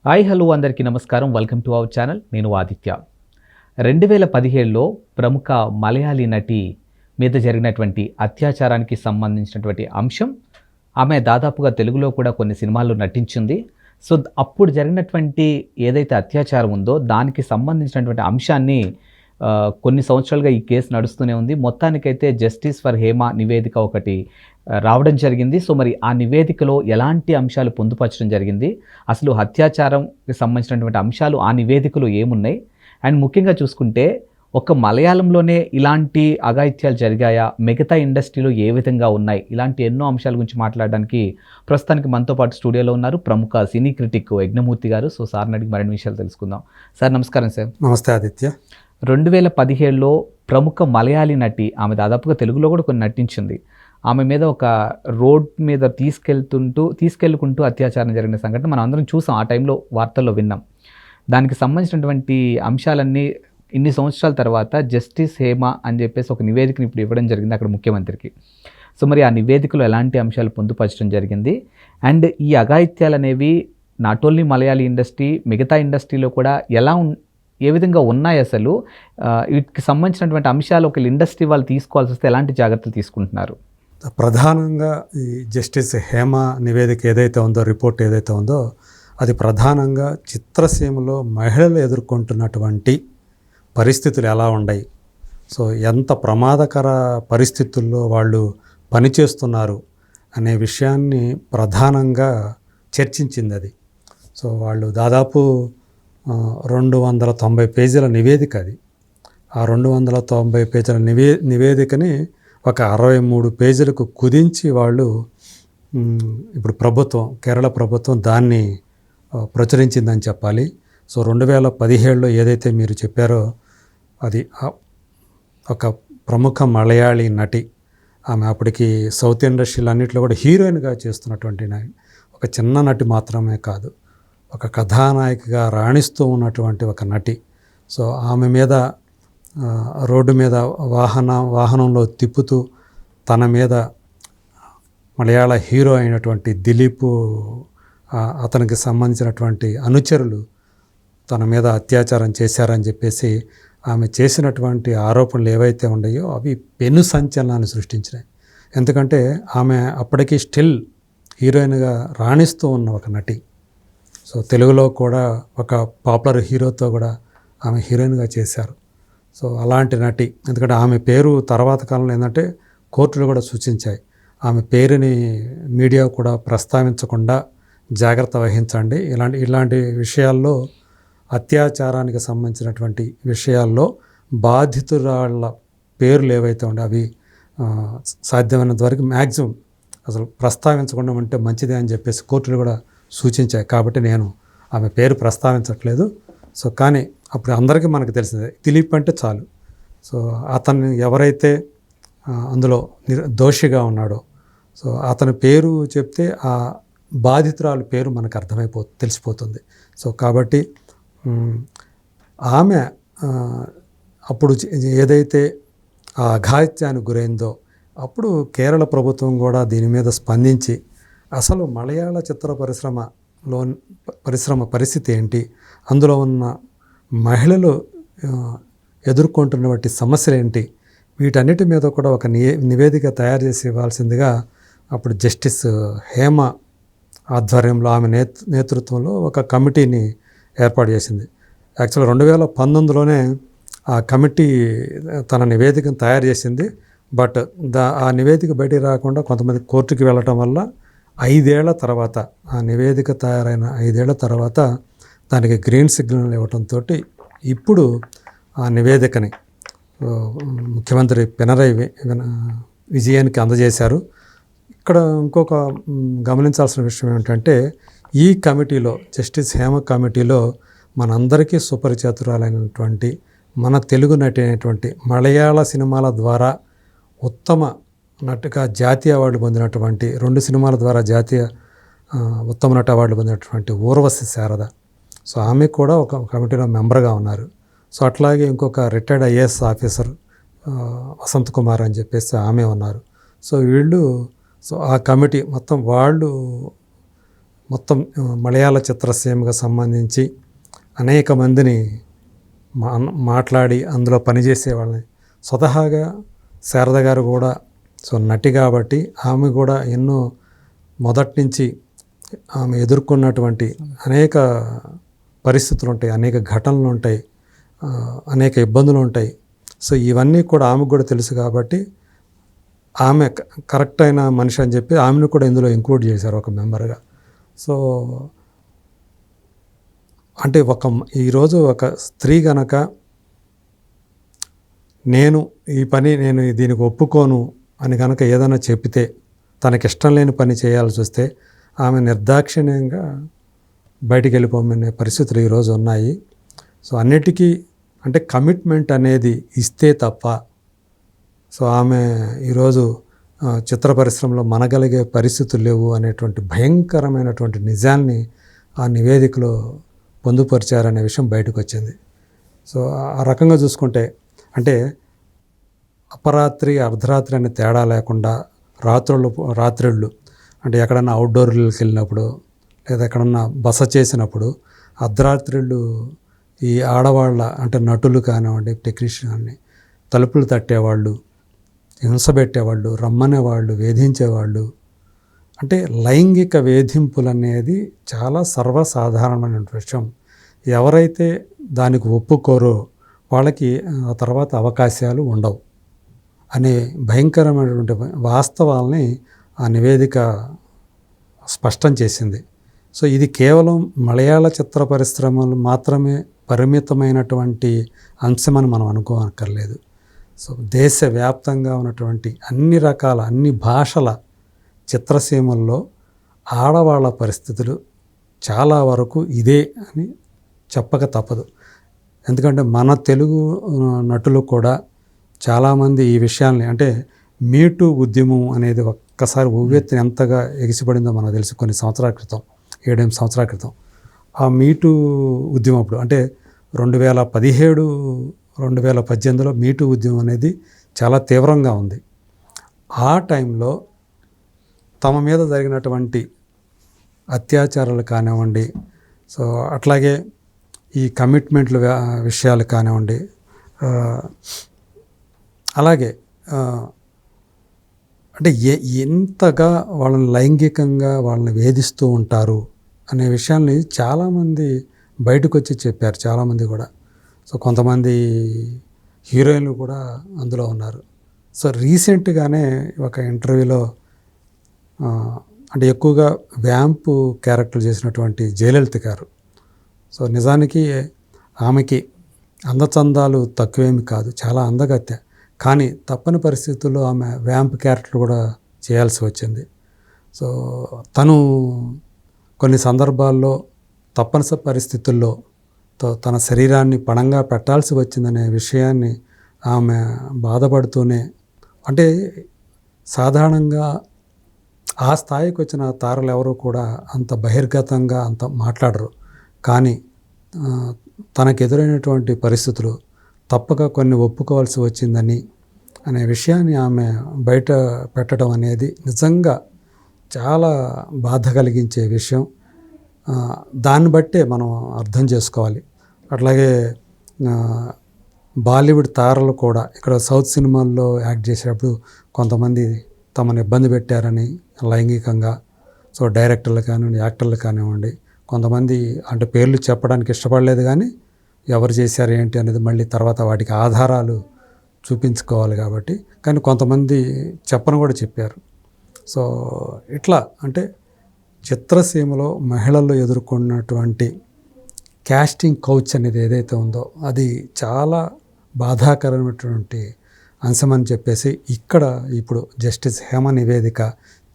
Hi hello అందరికీ నమస్కారం. Welcome to our channel. నేను ఆదిత్య. 2017లో ప్రముఖ మలయాళీ నటి మీద జరిగినటువంటి అత్యాచారానికి సంబంధించినటువంటి అంశం, ఆమె దాదాపుగా తెలుగులో కూడా కొన్ని సినిమాల్లో నటించింది. సో అప్పుడు జరిగినటువంటి ఏదైతే అత్యాచారం ఉందో దానికి సంబంధించినటువంటి అంశాన్ని కొన్ని సంవత్సరాలుగా ఈ కేసు నడుస్తూనే ఉంది. మొత్తానికైతే జస్టిస్ ఫర్ హేమ నివేదిక ఒకటి రావడం జరిగింది. సో మరి ఆ నివేదికలో ఎలాంటి అంశాలు పొందుపరచడం జరిగింది, అసలు అత్యాచారంకి సంబంధించినటువంటి అంశాలు ఆ నివేదికలో ఏమున్నాయి, అండ్ ముఖ్యంగా చూసుకుంటే ఒక మలయాళంలోనే ఇలాంటి అఘాయిత్యాలు జరిగాయా, మిగతా ఇండస్ట్రీలో ఏ విధంగా ఉన్నాయి, ఇలాంటి ఎన్నో అంశాల గురించి మాట్లాడడానికి ప్రస్తుతానికి మనతో పాటు స్టూడియోలో ఉన్నారు ప్రముఖ సినీ క్రిటిక్ యజ్ఞమూర్తి గారు. సో సార్ని అడిగి మరిన్ని విషయాలు తెలుసుకుందాం. సార్ నమస్కారం. సార్ నమస్తే ఆదిత్య. 2017లో ప్రముఖ మలయాళీ నటి, ఆమె దాదాపుగా తెలుగులో కూడా కొన్ని నటించింది, ఆమె మీద ఒక రోడ్ మీద తీసుకెళ్లుకుంటూ అత్యాచారం జరిగిన సంఘటన మనం అందరం చూసాం, ఆ టైంలో వార్తల్లో విన్నాం. దానికి సంబంధించినటువంటి అంశాలన్నీ ఇన్ని సంవత్సరాల తర్వాత జస్టిస్ హేమ అని చెప్పేసి ఒక నివేదికను ఇప్పుడు ఇవ్వడం జరిగింది అక్కడ ముఖ్యమంత్రికి. సో మరి ఆ నివేదికలో ఎలాంటి అంశాలు పొందుపరచడం జరిగింది, అండ్ ఈ అఘాయిత్యాలు అనేవి నాట్ ఓన్లీ మలయాళీ ఇండస్ట్రీ, మిగతా ఇండస్ట్రీలో కూడా ఏ విధంగా ఉన్నాయి, అసలు వీటికి సంబంధించినటువంటి అంశాలు ఒక ఇండస్ట్రీ వాళ్ళు తీసుకోవాల్సి వస్తే ఎలాంటి జాగ్రత్తలు తీసుకుంటున్నారు? ప్రధానంగా ఈ జస్టిస్ హేమ నివేదిక ఏదైతే ఉందో, రిపోర్ట్ ఏదైతే ఉందో, అది ప్రధానంగా చిత్రసీమలో మహిళలు ఎదుర్కొంటున్నటువంటి పరిస్థితులు ఎలా ఉన్నాయి, సో ఎంత ప్రమాదకర పరిస్థితుల్లో వాళ్ళు పనిచేస్తున్నారు అనే విషయాన్ని ప్రధానంగా చర్చించింది అది. సో వాళ్ళు దాదాపు 290 పేజీల నివేదిక అది. ఆ 290 పేజీల నివేదికని ఒక 63 పేజీలకు కుదించి వాళ్ళు ఇప్పుడు కేరళ ప్రభుత్వం దాన్ని ప్రచురించిందని చెప్పాలి. సో 2017లో ఏదైతే మీరు చెప్పారో అది ఒక ప్రముఖ మలయాళీ నటి, ఆమె అప్పటికి సౌత్ ఇండస్ట్రీలు అన్నింటిలో కూడా హీరోయిన్గా చేస్తున్నటువంటి ఒక చిన్న నటి మాత్రమే కాదు, ఒక కథానాయికగా రాణిస్తూ ఉన్నటువంటి ఒక నటి. సో ఆమె మీద రోడ్డు మీద వాహనంలో తిప్పుతూ తన మీద మలయాళ హీరో అయినటువంటి దిలీప్, అతనికి సంబంధించినటువంటి అనుచరులు తన మీద అత్యాచారం చేశారని చెప్పేసి ఆమె చేసినటువంటి ఆరోపణలు ఏవైతే ఉన్నాయో అవి పెను సంచలనాన్ని సృష్టించినాయి. ఎందుకంటే ఆమె అప్పటికీ స్టిల్ హీరోయిన్గా రాణిస్తూ ఉన్న ఒక నటి. సో తెలుగులో కూడా ఒక పాపులర్ హీరోతో కూడా ఆమె హీరోయిన్గా చేశారు. సో అలాంటి నటి, ఎందుకంటే ఆమె పేరు తర్వాత కాలంలో ఏంటంటే కోర్టులు కూడా సూచించాయి, ఆమె పేరుని మీడియా కూడా ప్రస్తావించకుండా జాగ్రత్త వహించండి, ఇలాంటి విషయాల్లో, అత్యాచారానికి సంబంధించినటువంటి విషయాల్లో బాధితురాళ్ళ పేర్లు ఏవైతే ఉండే అవి సాధ్యమైనంత వరకు మ్యాక్సిమం అసలు ప్రస్తావించకుండా ఉంటే మంచిదే అని చెప్పేసి కోర్టులు కూడా సూచించాయి. కాబట్టి నేను ఆమె పేరు ప్రస్తావించట్లేదు. సో కానీ అప్పుడు అందరికీ మనకు తెలిసిందే, దిలీప్ అంటే చాలు. సో అతన్ని ఎవరైతే అందులో దోషిగా ఉన్నాడో, సో అతని పేరు చెప్తే ఆ బాధితురాల పేరు మనకు తెలిసిపోతుంది. సో కాబట్టి ఆమె అప్పుడు ఏదైతే ఆ అఘాయిత్యానికి గురైందో అప్పుడు కేరళ ప్రభుత్వం కూడా దీని మీద స్పందించి అసలు మలయాళ చిత్ర పరిశ్రమ పరిస్థితి ఏంటి, అందులో ఉన్న మహిళలు ఎదుర్కొంటున్నటువంటి సమస్యలు ఏంటి, వీటన్నిటి మీద కూడా ఒక నివేదిక తయారు చేసి ఇవ్వాల్సిందిగా అప్పుడు జస్టిస్ హేమ ఆధ్వర్యంలో, ఆమె నేతృత్వంలో ఒక కమిటీని ఏర్పాటు చేసింది. యాక్చువల్గా 2019లోనే ఆ కమిటీ తన నివేదికను తయారు చేసింది. బట్ ఆ నివేదిక బయటికి రాకుండా కొంతమంది కోర్టుకి వెళ్ళటం వల్ల 5 ఏళ్ల తర్వాత, ఆ నివేదిక తయారైన 5 ఏళ్ల తర్వాత దానికి గ్రీన్ సిగ్నల్ ఇవ్వడంతో ఇప్పుడు ఆ నివేదికని ముఖ్యమంత్రి పినరయి విజయానికి అందజేశారు. ఇక్కడ ఇంకొక గమనించాల్సిన విషయం ఏమిటంటే, ఈ కమిటీలో, జస్టిస్ హేమ కమిటీలో మనందరికీ సుపరిచితురాలైనటువంటి మన తెలుగు నటి అయినటువంటి మలయాళ సినిమాల ద్వారా ఉత్తమ నటుగా జాతీయ అవార్డు పొందినటువంటి, 2 సినిమాల ద్వారా జాతీయ ఉత్తమ నటి అవార్డు పొందినటువంటి ఊర్వశి శారద, సో ఆమె కూడా ఒక కమిటీలో మెంబర్గా ఉన్నారు. సో అట్లాగే ఇంకొక retired IAS officer Vasant Kumar అని చెప్పేసి ఆమె ఉన్నారు. సో వీళ్ళు, సో ఆ కమిటీ మొత్తం వాళ్ళు మొత్తం మలయాళ చిత్రసీమకు సంబంధించి అనేక మందిని మాట్లాడి అందులో పనిచేసే వాళ్ళని స్వతహాగా శారద గారు కూడా నటి కాబట్టి ఆమె కూడా ఎన్నో మొదటి నుంచి ఆమె ఎదుర్కొన్నటువంటి అనేక పరిస్థితులు ఉంటాయి, అనేక ఘటనలు ఉంటాయి, అనేక ఇబ్బందులు ఉంటాయి. సో ఇవన్నీ కూడా ఆమెకు కూడా తెలుసు కాబట్టి ఆమె కరెక్ట్ అయిన మనిషి అని చెప్పి ఆమెను కూడా ఇందులో ఇంక్లూడ్ చేశారు ఒక మెంబర్గా. సో అంటే ఈరోజు ఒక స్త్రీ గనక నేను దీనికి ఒప్పుకోను అని కనుక ఏదైనా చెప్పితే, తనకిష్టం లేని పని చేయాల్సి వస్తే ఆమె నిర్దాక్షిణ్యంగా బయటికి వెళ్ళిపోమనే పరిస్థితులు ఈరోజు ఉన్నాయి. సో అన్నిటికీ అంటే కమిట్మెంట్ అనేది ఇస్తే తప్ప సో ఆమె ఈరోజు చిత్ర పరిశ్రమలో మనగలిగే పరిస్థితులు లేవు అనేటువంటి భయంకరమైనటువంటి నిజాన్ని ఆ నివేదికలో పొందుపరిచారనే విషయం బయటకు వచ్చింది. సో ఆ రకంగా చూసుకుంటే అంటే అపరాత్రి అర్ధరాత్రి అనే తేడా లేకుండా రాత్రిళ్ళు అంటే ఎక్కడన్నా అవుట్డోర్లకు వెళ్ళినప్పుడు లేదా ఎక్కడన్నా బస చేసినప్పుడు అర్ధరాత్రిళ్ళు ఈ ఆడవాళ్ళ అంటే నటులు కానివ్వండి, టెక్నీషియన్ కానీ తలుపులు తట్టేవాళ్ళు, హింస పెట్టేవాళ్ళు, రమ్మనేవాళ్ళు, వేధించేవాళ్ళు. అంటే లైంగిక వేధింపులు అనేది చాలా సర్వసాధారణమైన విషయం. ఎవరైతే దానికి ఒప్పుకోరో వాళ్ళకి ఆ తర్వాత అవకాశాలు ఉండవు అనే భయంకరమైనటువంటి వాస్తవాల్ని ఆ నివేదిక స్పష్టం చేసింది. సో ఇది కేవలం మలయాళ చిత్ర పరిశ్రమలు మాత్రమే పరిమితమైనటువంటి అంశమని మనం అనుకోనక్కర్లేదు. సో దేశవ్యాప్తంగా ఉన్నటువంటి అన్ని భాషల చిత్రసీమల్లో ఆడవాళ్ళ పరిస్థితులు చాలా వరకు ఇదే అని చెప్పక తప్పదు. ఎందుకంటే మన తెలుగు నటులు కూడా చాలామంది ఈ విషయాల్ని అంటే మీటూ ఉద్యమం అనేది ఒక్కసారి ఉవ్వెత్తున ఎంతగా ఎగిసిపడిందో మనకు తెలుసు. కొన్ని సంవత్సరాల క్రితం 7-8 సంవత్సరాల క్రితం ఆ మీటూ ఉద్యమం అప్పుడు అంటే 2017, 2018లో మీటూ ఉద్యమం అనేది చాలా తీవ్రంగా ఉంది. ఆ టైంలో తమ మీద జరిగినటువంటి అత్యాచారాలు కానివ్వండి, సో అట్లాగే ఈ కమిట్మెంట్ల విషయాలు కానివ్వండి, అలాగే అంటే ఎంతగా వాళ్ళని లైంగికంగా వాళ్ళని వేధిస్తూ ఉంటారు అనే విషయాన్ని చాలామంది బయటకు వచ్చి చెప్పారు. చాలామంది కూడా సో కొంతమంది హీరోయిన్లు కూడా అందులో ఉన్నారు. సో రీసెంట్గానే ఒక ఇంటర్వ్యూలో అంటే ఎక్కువగా వ్యాంపు క్యారెక్టర్ చేసినటువంటి జయలలిత గారు, సో నిజానికి ఆమెకి అందచందాలు తక్కువేమి కాదు, చాలా అందగత్తె. కానీ తప్పని పరిస్థితుల్లో ఆమె వ్యాంప్ క్యారెక్టర్ కూడా చేయాల్సి వచ్చింది. సో తను కొన్ని సందర్భాల్లో తప్పనిసరి పరిస్థితుల్లో తన శరీరాన్ని పణంగా పెట్టాల్సి వచ్చిందనే విషయాన్ని ఆమె బాధపడుతూనే అంటే సాధారణంగా ఆ స్థాయికి వచ్చిన తారలు ఎవరు కూడా అంత బహిర్గతంగా అంత మాట్లాడరు. కానీ తనకు ఎదురైనటువంటి పరిస్థితులు తప్పక కొన్ని ఒప్పుకోవాల్సి వచ్చిందని అనే విషయాన్ని ఆమె బయట పెట్టడం అనేది నిజంగా చాలా బాధ కలిగించే విషయం. దాన్ని బట్టే మనం అర్థం చేసుకోవాలి. అట్లాగే బాలీవుడ్ తారలు కూడా ఇక్కడ సౌత్ సినిమాల్లో యాక్ట్ చేసేటప్పుడు కొంతమంది తమను ఇబ్బంది పెట్టారని లైంగికంగా, సో డైరెక్టర్లు కానివ్వండి, యాక్టర్లు కానివ్వండి, కొంతమంది అంటే పేర్లు చెప్పడానికి ఇష్టపడలేదు. కానీ ఎవరు చేశారు ఏంటి అనేది మళ్ళీ తర్వాత వాటికి ఆధారాలు చూపించుకోవాలి కాబట్టి, కానీ కొంతమంది చెప్పను కూడా చెప్పారు. సో ఇట్లా అంటే చిత్రసీమలో మహిళలు ఎదుర్కొన్నటువంటి క్యాస్టింగ్ కౌచ్ అనేది ఏదైతే ఉందో అది చాలా బాధాకరమైనటువంటి అంశమని చెప్పేసి ఇక్కడ ఇప్పుడు జస్టిస్ హేమ నివేదిక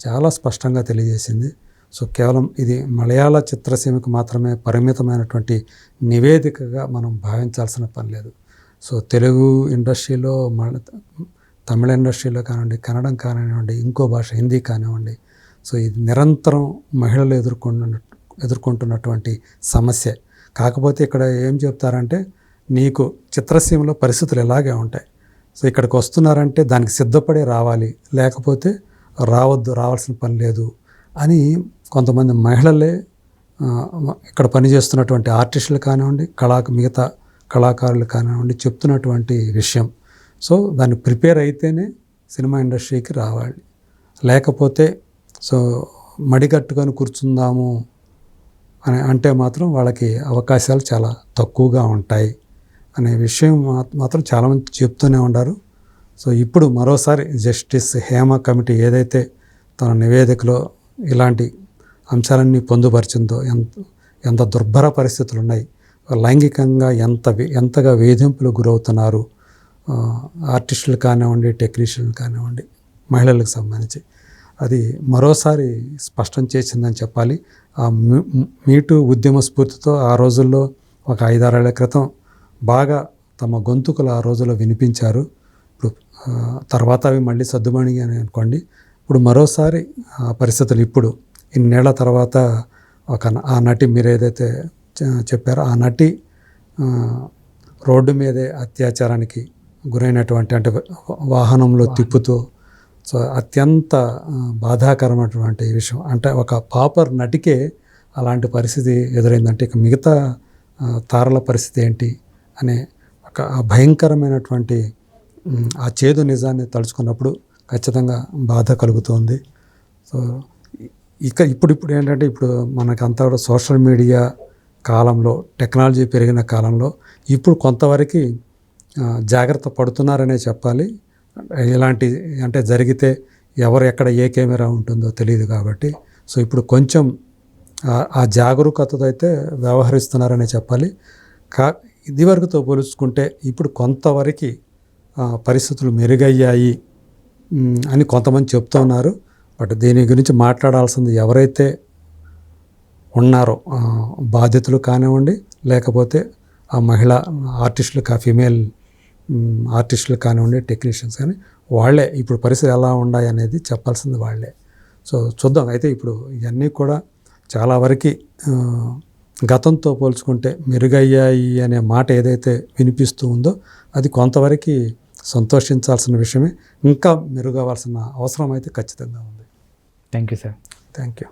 చాలా స్పష్టంగా తెలియజేసింది. సో కేవలం ఇది మలయాళ చిత్రసీమకు మాత్రమే పరిమితమైనటువంటి నివేదికగా మనం భావించాల్సిన పని లేదు. సో తెలుగు ఇండస్ట్రీలో తమిళ ఇండస్ట్రీలో కానివ్వండి, కన్నడం కానివ్వండి, ఇంకో భాష హిందీ కానివ్వండి, సో ఇది నిరంతరం మహిళలు ఎదుర్కొంటున్నటువంటి సమస్య. కాకపోతే ఇక్కడ ఏం చెప్తారంటే నీకు చిత్రసీమలో పరిస్థితులు ఎలాగే ఉంటాయి, సో ఇక్కడికి వస్తున్నారంటే దానికి సిద్ధపడే రావాలి, లేకపోతే రావద్దు, రావాల్సిన పని లేదు అని కొంతమంది మహిళలే ఇక్కడ పనిచేస్తున్నటువంటి ఆర్టిస్టులు కానివ్వండి, మిగతా కళాకారులు కానివ్వండి చెప్తున్నటువంటి విషయం. సో దాన్ని ప్రిపేర్ అయితేనే సినిమా ఇండస్ట్రీకి రావాలి. లేకపోతే సో మడిగట్టుకొని కూర్చుందాము అని అంటే మాత్రం వాళ్ళకి అవకాశాలు చాలా తక్కువగా ఉంటాయి అనే విషయం మాత్రం చాలామంది చెప్తూనే ఉన్నారు. సో ఇప్పుడు మరోసారి జస్టిస్ హేమ కమిటీ ఏదైతే తన నివేదికలో ఇలాంటి అంశాలన్నీ పొందుపరిచిందో, ఎంత దుర్భర పరిస్థితులు ఉన్నాయి, లైంగికంగా ఎంతగా వేధింపులు గురవుతున్నారు ఆర్టిస్టులు కానివ్వండి, టెక్నీషియన్లు కానివ్వండి, మహిళలకు సంబంధించి, అది మరోసారి స్పష్టం చేసిందని చెప్పాలి. ఆ మీటూ ఉద్యమ స్ఫూర్తితో ఆ రోజుల్లో ఒక 5-6 ఏళ్ల క్రితం బాగా తమ గొంతుకులు ఆ రోజుల్లో వినిపించారు. ఇప్పుడు తర్వాత అవి మళ్ళీ సర్దుమణిగానే అనుకోండి. ఇప్పుడు మరోసారి ఆ పరిస్థితులు ఇప్పుడు ఇన్నేళ్ల తర్వాత ఆ నటి మీరు ఏదైతే చెప్పారో ఆ నటి రోడ్డు మీదే అత్యాచారానికి గురైనటువంటి, అంటే వాహనంలో తిప్పుతూ, సో అత్యంత బాధాకరమైనటువంటి విషయం. అంటే ఒక పాపర్ నటికే అలాంటి పరిస్థితి ఎదురైందంటే ఇక మిగతా తారల పరిస్థితి ఏంటి అనే ఒక భయంకరమైనటువంటి ఆ చేదు నిజాన్ని తలుచుకున్నప్పుడు ఖచ్చితంగా బాధ కలుగుతుంది. సో ఇప్పుడు ఏంటంటే ఇప్పుడు మనకంతా కూడా సోషల్ మీడియా కాలంలో, టెక్నాలజీ పెరిగిన కాలంలో ఇప్పుడు కొంతవరకు జాగ్రత్త పడుతున్నారనే చెప్పాలి. ఇలాంటి అంటే జరిగితే ఎవరు ఎక్కడ ఏ కెమెరా ఉంటుందో తెలియదు కాబట్టి, సో ఇప్పుడు కొంచెం ఆ జాగరూకతతో అయితే వ్యవహరిస్తున్నారనే చెప్పాలి. ఇదివరకుతో పోల్చుకుంటే ఇప్పుడు కొంతవరకు పరిస్థితులు మెరుగయ్యాయి అని కొంతమంది చెప్తూ ఉన్నారు. బట్ దీని గురించి మాట్లాడాల్సింది ఎవరైతే ఉన్నారో బాధితులు కానివ్వండి, లేకపోతే ఆ మహిళా ఆర్టిస్టులు ఫీమేల్ ఆర్టిస్టులు కానివ్వండి, టెక్నీషియన్స్ కానీ, వాళ్ళే ఇప్పుడు పరిస్థితి ఎలా ఉన్నాయి అనేది చెప్పాల్సింది వాళ్ళే. సో చూద్దాం. అయితే ఇప్పుడు ఇవన్నీ కూడా చాలా వరకు గతంతో పోల్చుకుంటే మెరుగయ్యాయి అనే మాట ఏదైతే వినిపిస్తూ ఉందో అది కొంతవరకు సంతోషించాల్సిన విషయమే. ఇంకా మెరుగవలసిన అవసరం అయితే ఖచ్చితంగా ఉంది. Thank you sir. Thank you.